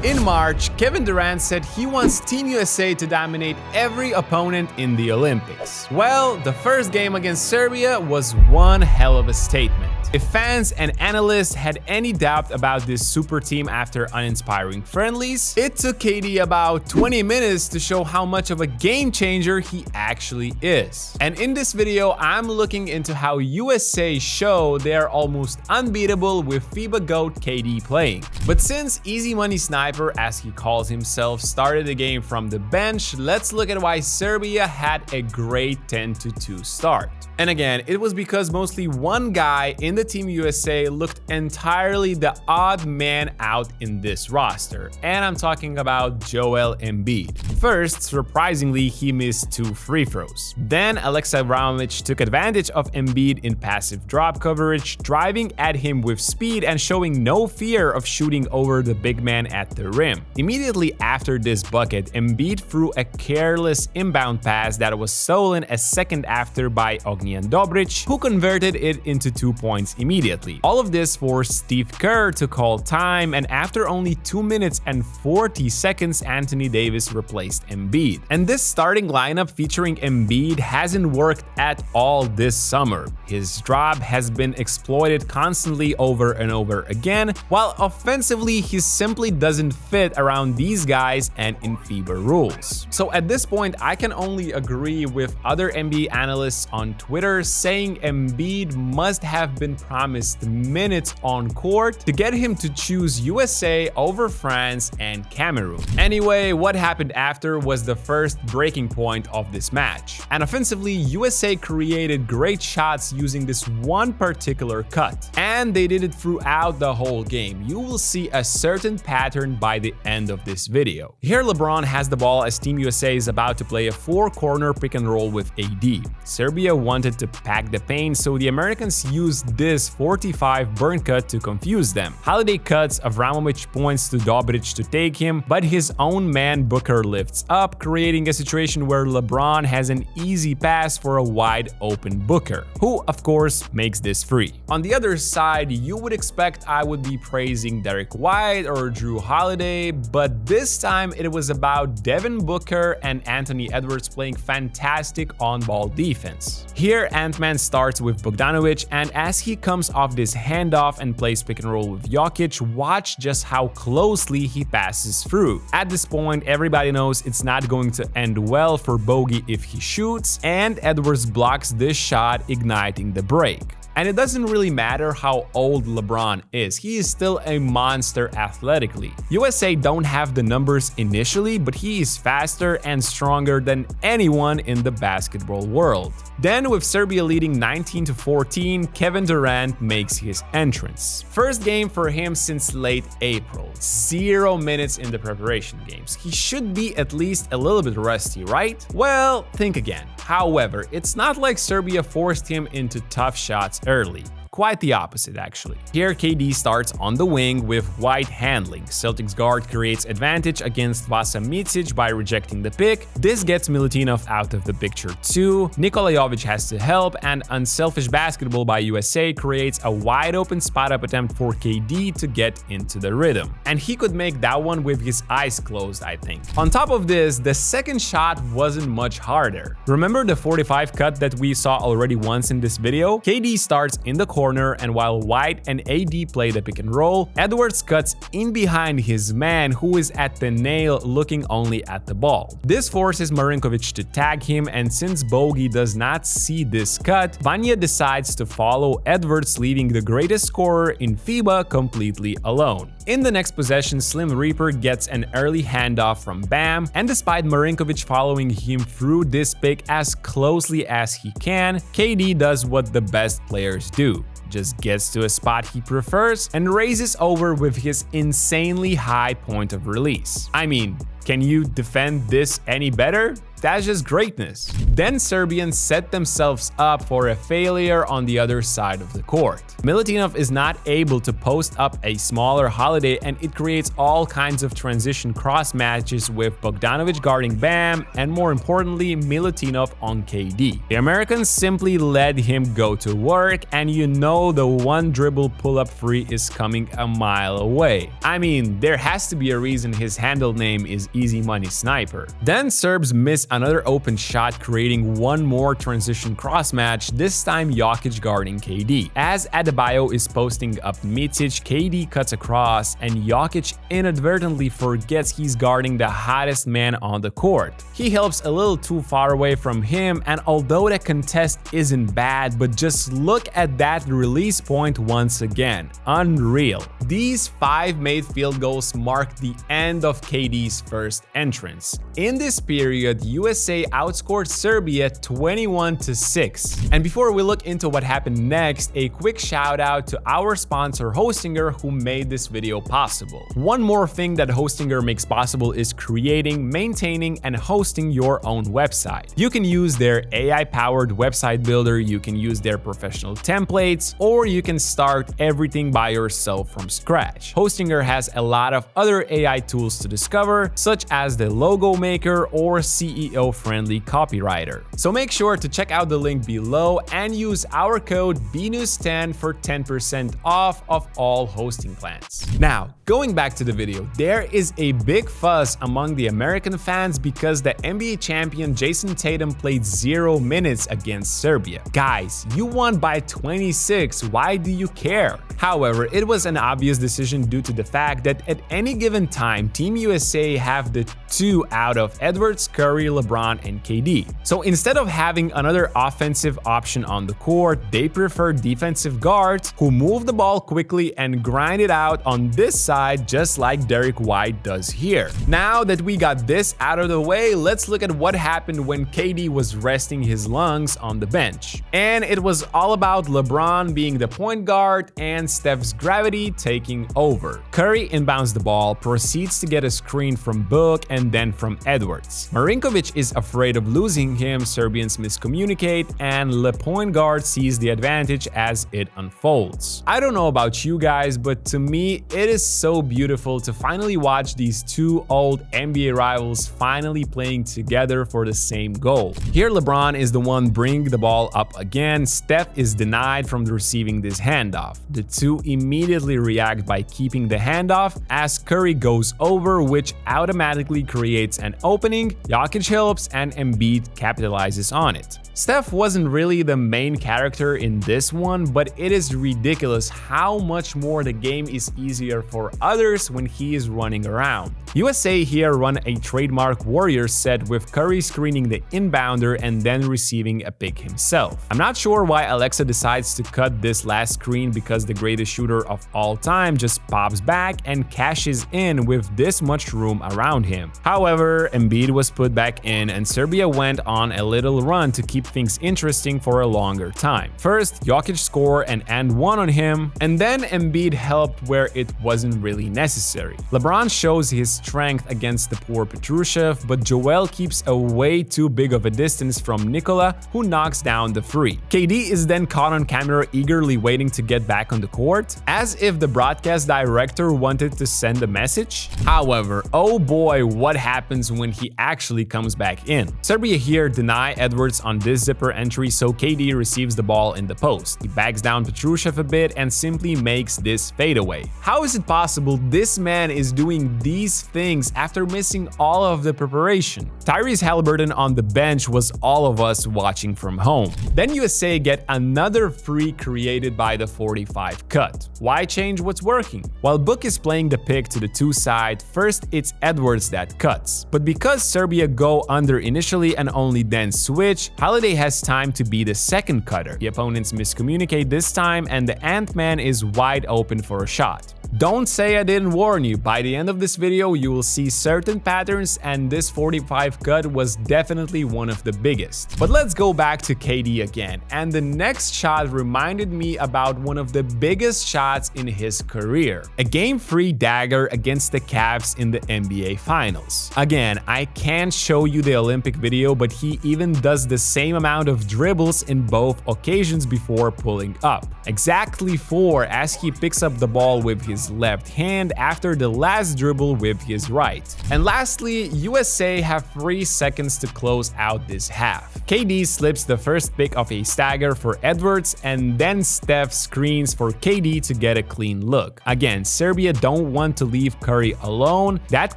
In March, Kevin Durant said he wants Team USA to dominate every opponent in the Olympics. Well, the first game against Serbia was one hell of a statement. If fans and analysts had any doubt about this super team after uninspiring friendlies, it took KD about 20 minutes to show how much of a game changer he actually is. And in this video, I'm looking into how USA show they're almost unbeatable with FIBA GOAT KD playing. But since Easy Money Sniper, as he calls himself, started the game from the bench, let's look at why Serbia had a great 10-2 start. And again, it was because mostly one guy in the Team USA looked entirely the odd man out in this roster, and I'm talking about Joel Embiid. First, surprisingly, he missed 2 free throws. Then Aleksej Abramovich took advantage of Embiid in passive drop coverage, driving at him with speed and showing no fear of shooting over the big man at the rim. Immediately after this bucket, Embiid threw a careless inbound pass that was stolen a second after by Ognjen Dobrić, who converted it into 2 points immediately. All of this forced Steve Kerr to call time, and after only 2 minutes and 40 seconds, Anthony Davis replaced Embiid. And this starting lineup featuring Embiid hasn't worked at all this summer. His drop has been exploited constantly over and over again, while offensively he simply doesn't fit around these guys and in FIBA rules. So at this point, I can only agree with other NBA analysts on Twitter saying Embiid must have been promised minutes on court to get him to choose USA over France and Cameroon. Anyway, what happened after was the first breaking point of this match. And offensively, USA created great shots using this one particular cut. And they did it throughout the whole game. You will see a certain pattern by the end of this video. Here LeBron has the ball as Team USA is about to play a 4-corner pick and roll with AD. Serbia wanted to pack the paint, so the Americans used this 45 burn cut to confuse them. Holiday cuts, Abramovich points to Dobrić to take him, but his own man Booker lifts up, creating a situation where LeBron has an easy pass for a wide open Booker, who of course makes this free. On the other side, you would expect I would be praising Derek White or Drew Holiday, but this time it was about Devin Booker and Anthony Edwards playing fantastic on-ball defense. Here, Ant-Man starts with Bogdanovic, and as he comes off this handoff and plays pick and roll with Jokic, watch just how closely he passes through. At this point, everybody knows it's not going to end well for Bogey if he shoots, and Edwards blocks this shot, igniting the break. And it doesn't really matter how old LeBron is, he is still a monster athletically. USA don't have the numbers initially, but he is faster and stronger than anyone in the basketball world. Then with Serbia leading 19-14, Kevin Durant makes his entrance. First game for him since late April. 0 minutes in the preparation games. He should be at least a little bit rusty, right? Well, think again. However, it's not like Serbia forced him into tough shots early. Quite the opposite, actually. Here, KD starts on the wing with White handling. Celtics guard creates advantage against Vasa Micic by rejecting the pick. This gets Milutinov out of the picture too. Nikola has to help, and unselfish basketball by USA creates a wide open spot-up attempt for KD to get into the rhythm. And he could make that one with his eyes closed, I think. On top of this, the second shot wasn't much harder. Remember the 45 cut that we saw already once in this video? KD starts in the corner, and while White and AD play the pick and roll, Edwards cuts in behind his man, who is at the nail looking only at the ball. This forces Marinkovic to tag him, and since Bogey does not see this cut, Vanya decides to follow Edwards, leaving the greatest scorer in FIBA completely alone. In the next possession, Slim Reaper gets an early handoff from Bam, and despite Marinkovic following him through this pick as closely as he can, KD does what the best players do. Just gets to a spot he prefers and raises over with his insanely high point of release. I mean, Can you defend this any better? That's just greatness. Then Serbians set themselves up for a failure on the other side of the court. Milutinov is not able to post up a smaller Holiday, and it creates all kinds of transition cross matches with Bogdanovic guarding Bam and, more importantly, Milutinov on KD. The Americans simply let him go to work, and you know the one dribble pull-up free is coming a mile away. I mean, there has to be a reason his handle name is Easy Money Sniper. Then Serbs miss another open shot, creating one more transition cross match, this time Jokic guarding KD. As Adebayo is posting up Micic, KD cuts across, and Jokic inadvertently forgets he's guarding the hottest man on the court. He helps a little too far away from him, and although the contest isn't bad, but just look at that release point once again. Unreal. These 5 made field goals marked the end of KD's first entrance. In this period, USA outscored Serbia 21-6. And before we look into what happened next, a quick shout out to our sponsor Hostinger, who made this video possible. One more thing that Hostinger makes possible is creating, maintaining, and hosting your own website. You can use their AI-powered website builder, you can use their professional templates, or you can start everything by yourself from scratch. Hostinger has a lot of other AI tools to discover, such as the logo maker or CEO-friendly copywriter. So make sure to check out the link below and use our code BNews10 for 10% off of all hosting plans. Now, going back to the video, there is a big fuss among the American fans because the NBA champion Jason Tatum played 0 minutes against Serbia. Guys, you won by 26, why do you care? However, it was an obvious decision due to the fact that at any given time, Team USA have the 2 out of Edwards, Curry, LeBron, and KD. So instead of having another offensive option on the court, they prefer defensive guards who move the ball quickly and grind it out on this side, just like Derek White does here. Now that we got this out of the way, let's look at what happened when KD was resting his lungs on the bench. And it was all about LeBron being the point guard and Steph's gravity taking over. Curry inbounds the ball, proceeds to get a screen from Book and then from Edwards. Marinkovic is afraid of losing him, Serbians miscommunicate, and the point guard sees the advantage as it unfolds. I don't know about you guys, but to me, it is so beautiful to finally watch these 2 old NBA rivals finally playing together for the same goal. Here, LeBron is the one bringing the ball up again. Steph is denied from receiving this handoff. The 2 immediately react by keeping the handoff as Curry goes over, which automatically creates an opening. Jokic helps and Embiid capitalizes on it. Steph wasn't really the main character in this one, but it is ridiculous how much more the game is easier for others when he is running around. USA here run a trademark Warriors set with Curry screening the inbounder and then receiving a pick himself. I'm not sure why Alexa decides to cut this last screen because the greatest shooter of all time just pops back and cashes in with this much room around him. However, Embiid was put back in and Serbia went on a little run to keep things interesting for a longer time. First, Jokic scored an and one on him, and then Embiid helped where it wasn't really necessary. LeBron shows his strength against the poor Petrushev, but Joel keeps a way too big of a distance from Nikola, who knocks down the free. KD is then caught on camera eagerly waiting to get back on the court, as if the broadcast director wanted to send a message. However, oh boy, what happens when he actually comes back in. Serbia here deny Edwards on this zipper entry, so KD receives the ball in the post. He backs down Petrushev a bit and simply makes this fadeaway. How is it possible this man is doing these things after missing all of the preparation? Tyrese Halliburton on the bench was all of us watching from home. Then USA get another free created by the 45 cut. Why change what's working? While Book is playing the pick to the 2 side, first it's Edwards that cuts. But because Serbia go under initially and only then switch, Holiday has time to be the second cutter. The opponents miscommunicate this time and the Ant-Man is wide open for a shot. Don't say I didn't warn you. By the end of this video, you will see certain patterns, and this 45 cut was definitely one of the biggest. But let's go back to KD again, and the next shot reminded me about one of the biggest shots in his career. A game-free dagger against the Cavs in the NBA Finals. Again, I can't show you the Olympic video, but he even does the same amount of dribbles in both occasions before pulling up. Exactly 4 as he picks up the ball with his left hand after the last dribble with his right. And lastly, USA have 3 seconds to close out this half. KD slips the first pick of a stagger for Edwards, and then Steph screens for KD to get a clean look. Again, Serbia don't want to leave Curry alone. That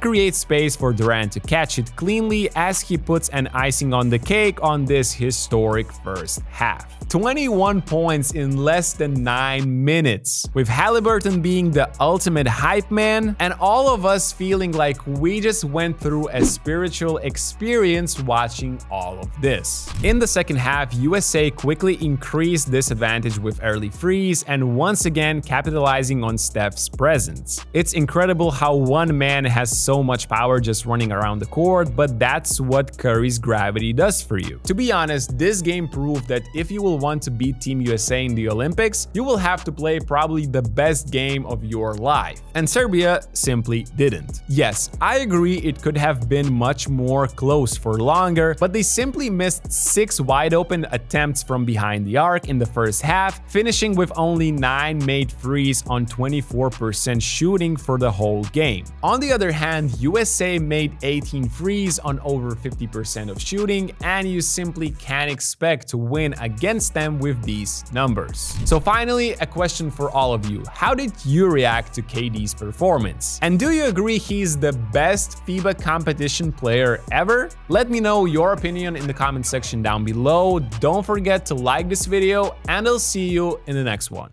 creates space for Durant to catch it cleanly as he puts an icing on the cake on this historic first half. 21 points in less than 9 minutes, with Haliburton being the ultimate hype man, and all of us feeling like we just went through a spiritual experience watching all of this. In the second half, USA quickly increased this advantage with early frees and once again capitalizing on Steph's presence. It's incredible how one man has so much power just running around the court, but that's what Curry's gravity does for you. To be honest, this game proved that if you will want to beat Team USA in the Olympics, you will have to play probably the best game of your life. And Serbia simply didn't. Yes, I agree it could have been much more close for longer, but they simply missed 6 wide open attempts from behind the arc in the first half, finishing with only 9 made threes on 24% shooting for the whole game. On the other hand, USA made 18 threes on over 50% of shooting, and you simply can't expect to win against them with these numbers. So finally, a question for all of you. How did you react to KD's performance? And do you agree he's the best FIBA competition player ever? Let me know your opinion in the comment section down below. Don't forget to like this video, and I'll see you in the next one.